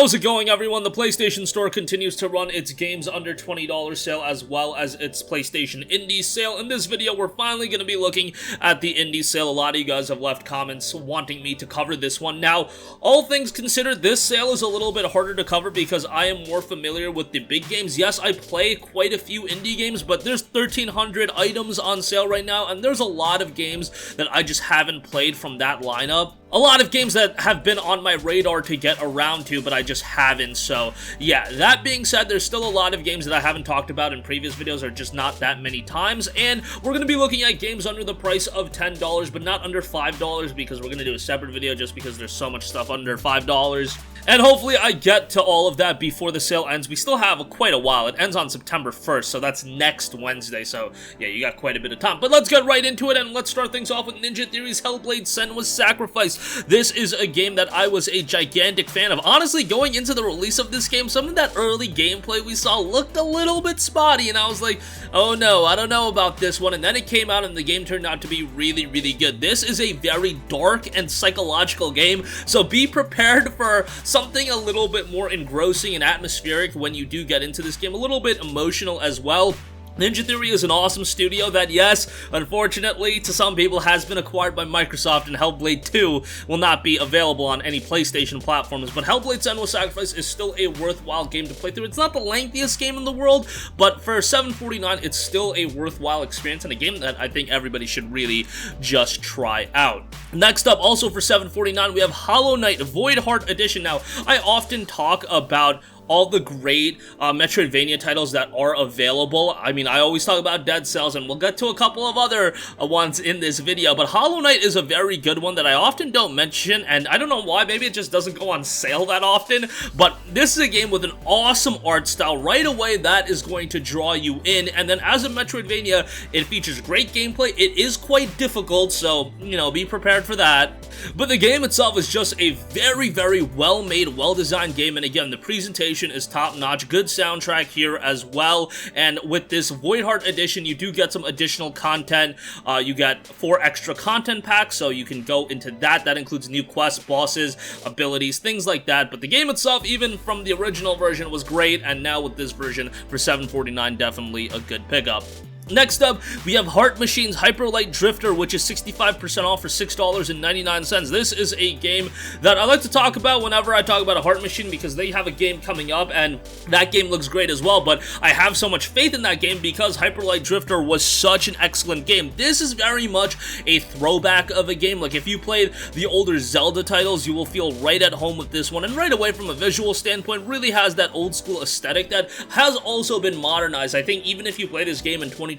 How's it going, everyone? The PlayStation Store continues to run its games under $20 sale as well as its PlayStation Indies sale. In this video, we're finally going to be looking at the Indies sale. A lot of you guys have left comments wanting me to cover this one. Now, all things considered, this sale is a little bit harder to cover because I am more familiar with the big games. Yes, I play quite a few indie games, but there's 1,300 items on sale right now, and there's a lot of games that I just haven't played from that lineup. A lot of games that have been on my radar to get around to, but I just haven't. So yeah, that being said, there's still a lot of games that I haven't talked about in previous videos, or just not that many times, and we're going to be looking at games under the price of $10, but not under $5, because we're going to do a separate video just because there's so much stuff under $5. And hopefully I get to all of that before the sale ends. We still have quite a while. It ends on September 1st, so that's next Wednesday. So yeah, you got quite a bit of time. But let's get right into it, and let's start things off with Ninja Theory's Hellblade: Senua's Sacrifice. This is a game that I was a gigantic fan of. Honestly, going into the release of this game, some of that early gameplay we saw looked a little bit spotty, and I was like, oh no, I don't know about this one. And then it came out, and the game turned out to be really, really good. This is a very dark and psychological game, so be prepared for something a little bit more engrossing and atmospheric when you do get into this game, a little bit emotional as well. Ninja Theory is an awesome studio that, yes, unfortunately, to some people, has been acquired by Microsoft, and Hellblade 2 will not be available on any PlayStation platforms, but Hellblade: Senua's Sacrifice is still a worthwhile game to play through. It's not the lengthiest game in the world, but for $7.49, it's still a worthwhile experience, and a game that I think everybody should really just try out. Next up, also for $7.49, we have Hollow Knight Voidheart Edition. Now, I often talk about all the great Metroidvania titles that are available. I mean, I always talk about Dead Cells, and we'll get to a couple of other ones in this video, but Hollow Knight is a very good one that I often don't mention, and I don't know why. Maybe it just doesn't go on sale that often, but this is a game with an awesome art style. Right away, that is going to draw you in, and then as a Metroidvania, it features great gameplay. It is quite difficult, so, you know, be prepared for that. But the game itself is just a very, very well-made, well-designed game, and again, the presentation is top-notch. Good soundtrack here as well, and with this Voidheart edition, you do get some additional content. You get 4 extra content packs, so you can go into that. That includes new quests, bosses, abilities, things like that, but the game itself, even from the original version, was great, and now with this version for $7.49, definitely a good pickup. Next up, we have Heart Machine's Hyperlight Drifter, which is 65% off for $6.99. This is a game that I like to talk about whenever I talk about a Heart Machine, because they have a game coming up, and that game looks great as well, but I have so much faith in that game because Hyperlight Drifter was such an excellent game. This is very much a throwback of a game. Like, if you played the older Zelda titles, you will feel right at home with this one, and right away from a visual standpoint, really has that old school aesthetic that has also been modernized. I think even if you play this game in 2021,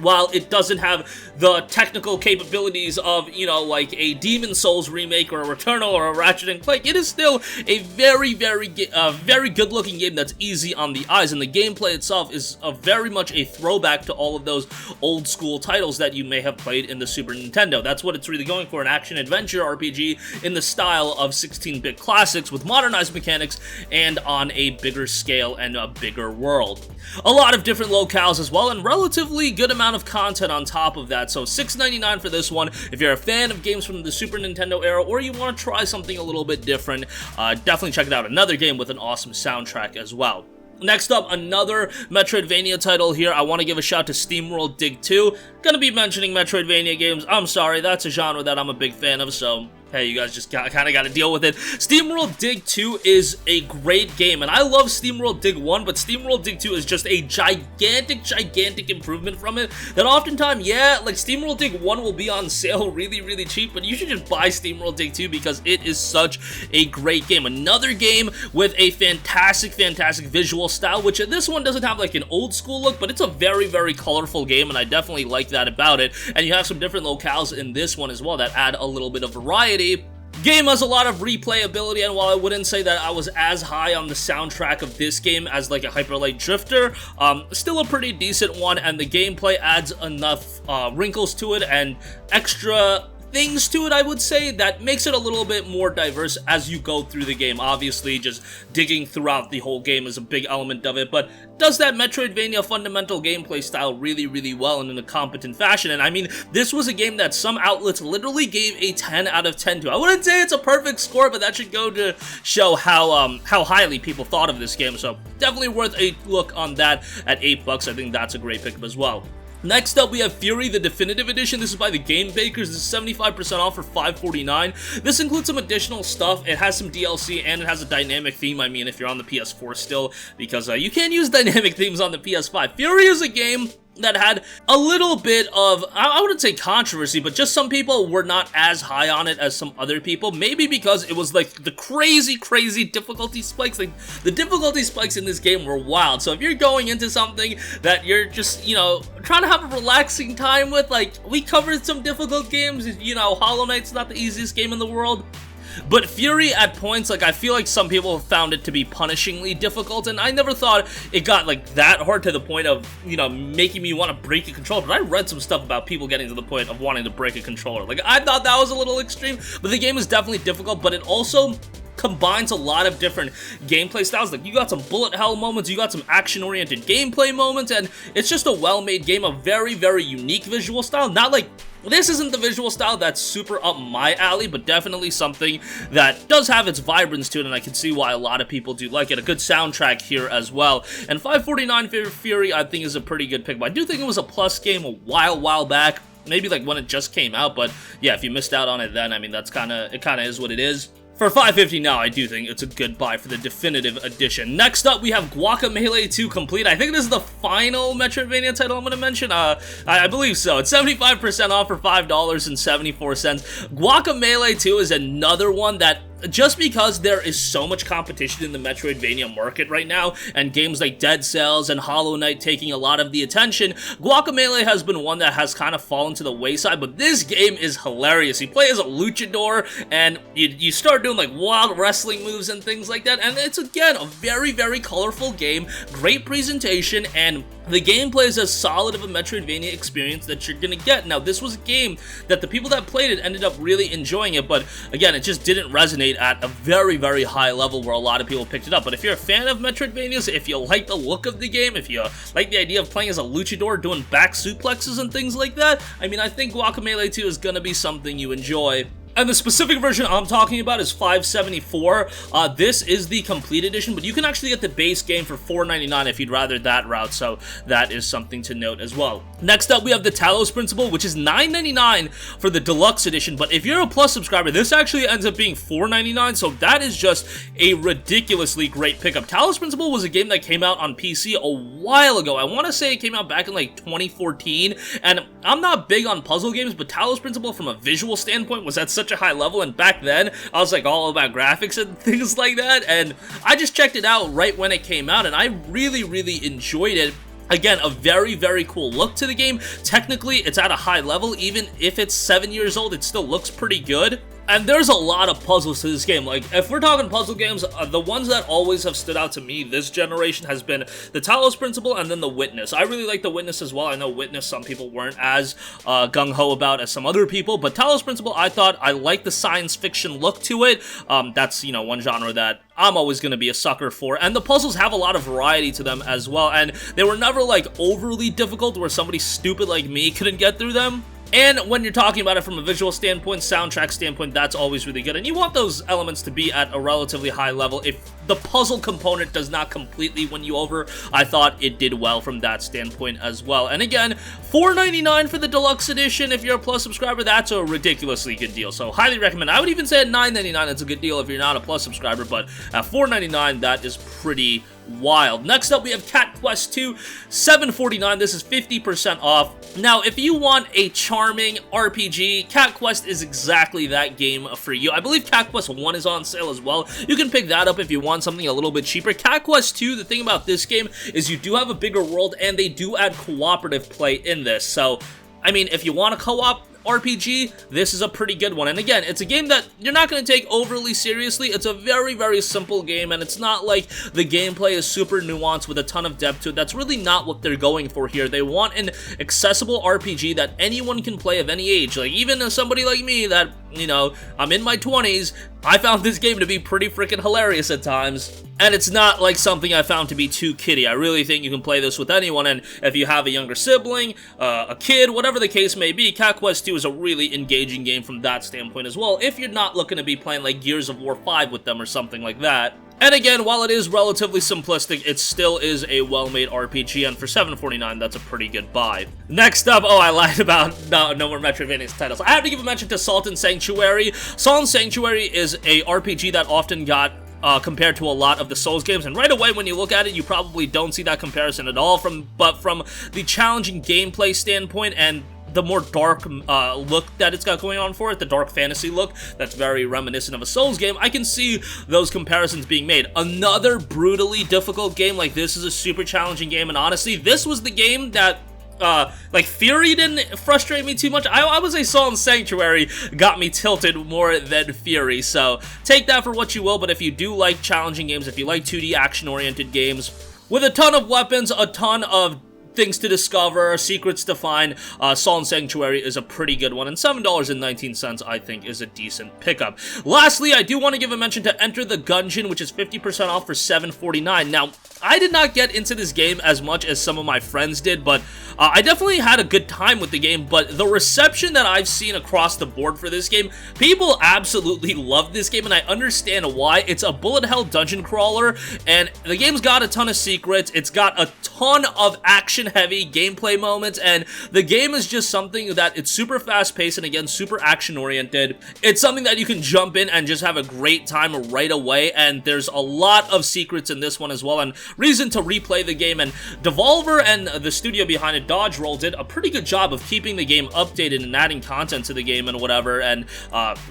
while it doesn't have the technical capabilities of, you know, like a Demon Souls remake or a Returnal or a Ratchet & Clank, it is still a very, very good-looking game that's easy on the eyes, and the gameplay itself is very much a throwback to all of those old-school titles that you may have played in the Super Nintendo. That's what it's really going for, an action-adventure RPG in the style of 16-bit classics with modernized mechanics and on a bigger scale and a bigger world. A lot of different locales as well, and relatively good amount of content on top of that, so $6.99 for this one. If you're a fan of games from the Super Nintendo era, or you want to try something a little bit different, definitely check it out. Another game with an awesome soundtrack as well. Next up, another Metroidvania title here. I want to give a shout to SteamWorld Dig 2. Gonna be mentioning Metroidvania games. I'm sorry, that's a genre that I'm a big fan of, so hey, you guys just kind of got to deal with it. SteamWorld Dig 2 is a great game, and I love SteamWorld Dig 1, but SteamWorld Dig 2 is just a gigantic improvement from it, that oftentimes, yeah, like SteamWorld Dig 1 will be on sale really, really cheap, but you should just buy SteamWorld Dig 2 because it is such a great game. Another game with a fantastic visual style, which this one doesn't have like an old school look, but it's a very, very colorful game, and I definitely like that about it. And you have some different locales in this one as well that add a little bit of variety. Game has a lot of replayability, and while I wouldn't say that I was as high on the soundtrack of this game as like a Hyperlight Drifter, still a pretty decent one, and the gameplay adds enough wrinkles to it and extra things to it, I would say, that makes it a little bit more diverse as you go through the game. Obviously, just digging throughout the whole game is a big element of it, but does that Metroidvania fundamental gameplay style really, really well and in a competent fashion. And I mean, this was a game that some outlets literally gave a 10 out of 10 to. I wouldn't say it's a perfect score, but that should go to show how highly people thought of this game, so definitely worth a look on that at $8. I think that's a great pickup as well. Next up, we have Furi, the Definitive Edition. This is by the Game Bakers. This is 75% off for $5.49. This includes some additional stuff. It has some DLC, and it has a dynamic theme. I mean, if you're on the PS4 still, because you can't use dynamic themes on the PS5. Furi is a game that had a little bit of, I wouldn't say controversy, but just some people were not as high on it as some other people. Maybe because it was like the crazy difficulty spikes. Like, the difficulty spikes in this game were wild. So if you're going into something that you're just, you know, trying to have a relaxing time with, like, we covered some difficult games. You know, Hollow Knight's not the easiest game in the world. But Furi, at points, like, I feel like some people found it to be punishingly difficult, and I never thought it got, like, that hard to the point of, you know, making me want to break a controller. But I read some stuff about people getting to the point of wanting to break a controller. Like, I thought that was a little extreme, but the game is definitely difficult, but it also combines a lot of different gameplay styles. Like, you got some bullet hell moments, you got some action-oriented gameplay moments, and it's just a well-made game, a very, very unique visual style. Not like, this isn't the visual style that's super up my alley, but definitely something that does have its vibrance to it, and I can see why a lot of people do like it. A good soundtrack here as well. And $5.49 for Furi, I think, is a pretty good pick. But I do think it was a plus game a while back. Maybe like when it just came out, but yeah, if you missed out on it then, I mean, it kind of is what it is. For $5.50 now, I do think it's a good buy for the Definitive Edition. Next up, we have Guacamelee 2 Complete. I think this is the final Metroidvania title I'm going to mention. I believe so. It's 75% off for $5.74. Guacamelee 2 is another one that, just because there is so much competition in the Metroidvania market right now, and games like Dead Cells and Hollow Knight taking a lot of the attention, Guacamelee has been one that has kind of fallen to the wayside, but this game is hilarious. You play as a luchador, and you start doing like wild wrestling moves and things like that, and it's, again, a very, very colorful game, great presentation, and the gameplay is as solid of a Metroidvania experience that you're gonna get. Now, this was a game that the people that played it ended up really enjoying it, but again, it just didn't resonate at a very, very high level where a lot of people picked it up. But if you're a fan of Metroidvanias, if you like the look of the game, if you like the idea of playing as a luchador doing back suplexes and things like that, I mean, I think Guacamelee 2 is gonna be something you enjoy. And the specific version I'm talking about is $5.74. This is the complete edition, but you can actually get the base game for $4.99 if you'd rather that route, so that is something to note as well. Next up, we have the Talos Principle, which is $9.99 for the Deluxe edition, but if you're a Plus subscriber, this actually ends up being $4.99, so that is just a ridiculously great pickup. Talos Principle was a game that came out on PC a while ago. I want to say it came out back in like 2014, and I'm not big on puzzle games, but Talos Principle from a visual standpoint was at such a high level, and back then I was like all about graphics and things like that, and I just checked it out right when it came out, and I really enjoyed it. Again, a very, very cool look to the game. Technically, it's at a high level. Even if it's 7 years old, it still looks pretty good. And there's a lot of puzzles to this game. Like, if we're talking puzzle games, the ones that always have stood out to me this generation has been the Talos Principle and then the Witness. I really like the Witness as well. I know Witness some people weren't as gung-ho about as some other people, but Talos Principle, I like the science fiction look to it. That's, you know, one genre that I'm always going to be a sucker for, and the puzzles have a lot of variety to them as well, and they were never, like, overly difficult where somebody stupid like me couldn't get through them. And when you're talking about it from a visual standpoint, soundtrack standpoint, that's always really good. And you want those elements to be at a relatively high level. If the puzzle component does not completely win you over, I thought it did well from that standpoint as well. And again, $4.99 for the Deluxe Edition. If you're a Plus subscriber, that's a ridiculously good deal. So highly recommend. I would even say at $9.99, it's a good deal if you're not a Plus subscriber. But at $4.99, that is pretty wild. Next up, we have Cat Quest 2, $7.49. This is 50% off. Now, if you want a charming RPG, Cat Quest is exactly that game for you. I believe Cat Quest 1 is on sale as well. You can pick that up if you want something a little bit cheaper. Cat Quest 2, the thing about this game is you do have a bigger world, and they do add cooperative play in this. So, I mean, if you want to co-op, RPG, this is a pretty good one. And again, it's a game that you're not going to take overly seriously. It's a very, very simple game, and it's not like the gameplay is super nuanced with a ton of depth to it. That's really not what they're going for here. They want an accessible RPG that anyone can play of any age. Like, even somebody like me that, you know, I'm in my 20s, I found this game to be pretty freaking hilarious at times. And it's not like something I found to be too kiddie. I really think you can play this with anyone, and if you have a younger sibling, a kid, whatever the case may be, Cat Quest 2 is a really engaging game from that standpoint as well, if you're not looking to be playing like Gears of War 5 with them or something like that. And again, while it is relatively simplistic, it still is a well-made RPG, and for $7.49, that's a pretty good buy. Next up, oh, I lied about no more Metroidvania titles. I have to give a mention to Salt and Sanctuary. Salt and Sanctuary is a RPG that often got compared to a lot of the Souls games, and right away when you look at it, you probably don't see that comparison at all, but from the challenging gameplay standpoint and the more dark look that it's got going on for it, the dark fantasy look that's very reminiscent of a Souls game, I can see those comparisons being made. Another brutally difficult game like this is a super challenging game, and honestly, this was the game that like, Furi didn't frustrate me too much. I would say Salt and Sanctuary got me tilted more than Furi, so take that for what you will. But if you do like challenging games, if you like 2D action-oriented games with a ton of weapons, a ton of things to discover, secrets to find, Salt and Sanctuary is a pretty good one, and $7.19 I think is a decent pickup. Lastly, I do want to give a mention to Enter the Gungeon, which is 50% off for $7.49. Now, I did not get into this game as much as some of my friends did, but I definitely had a good time with the game. But the reception that I've seen across the board for this game, people absolutely love this game, and I understand why. It's a bullet hell dungeon crawler, and the game's got a ton of secrets. It's got a ton of action-heavy gameplay moments, and the game is just something that it's super fast-paced and, again, super action-oriented. It's something that you can jump in and just have a great time right away, and there's a lot of secrets in this one as well, and reason to replay the game. And Devolver and the studio behind it, Dodge Roll, did a pretty good job of keeping the game updated and adding content to the game and whatever, and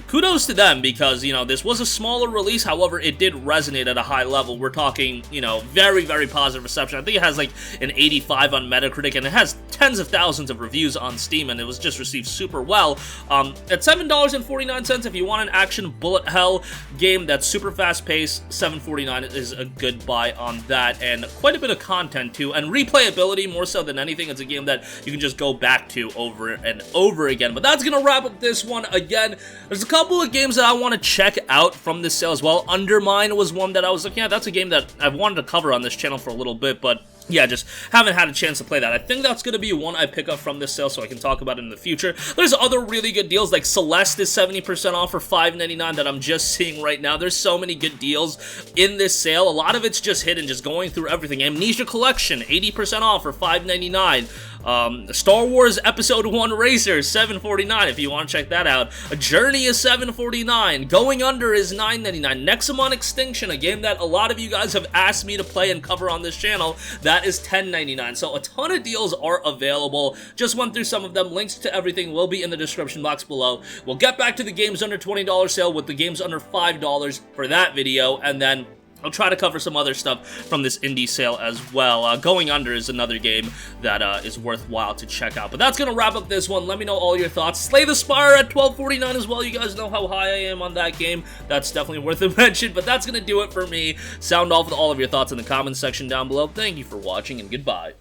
kudos to them, because, you know, this was a smaller release, however, it did resonate at a high level. We're talking, you know, very, very positive reception. I think it has like an 85 on Metacritic, and it has tens of thousands of reviews on Steam, and it was just received super well. At $7.49, if you want an action bullet hell game that's super fast-paced, $7.49 is a good buy on that, and quite a bit of content too, and replayability more so than anything. It's a game that you can just go back to over and over again. But that's gonna wrap up this one. Again, there's a couple of games that I want to check out from this sale as well. Undermine was one that I was looking at. That's a game that I've wanted to cover on this channel for a little bit, but yeah, just haven't had a chance to play that. I think that's going to be one I pick up from this sale so I can talk about it in the future. There's other really good deals, like Celeste is 70% off for $5.99 that I'm just seeing right now. There's so many good deals in this sale. A lot of it's just hidden, just going through everything. Amnesia Collection, 80% off for $5.99. Star Wars Episode 1 Racer, $7.49 if you want to check that out. A Journey is $7.49. Going Under is $9.99. Nexamon Extinction, a game that a lot of you guys have asked me to play and cover on this channel, that is $10.99. So a ton of deals are available. Just went through some of them. Links to everything will be in the description box below. We'll get back to the games under $20 sale with the games under $5 for that video, and then I'll try to cover some other stuff from this indie sale as well. Going Under is another game that is worthwhile to check out. But that's going to wrap up this one. Let me know all your thoughts. Slay the Spire at $12.49 as well. You guys know how high I am on that game. That's definitely worth a mention. But that's going to do it for me. Sound off with all of your thoughts in the comments section down below. Thank you for watching, and goodbye.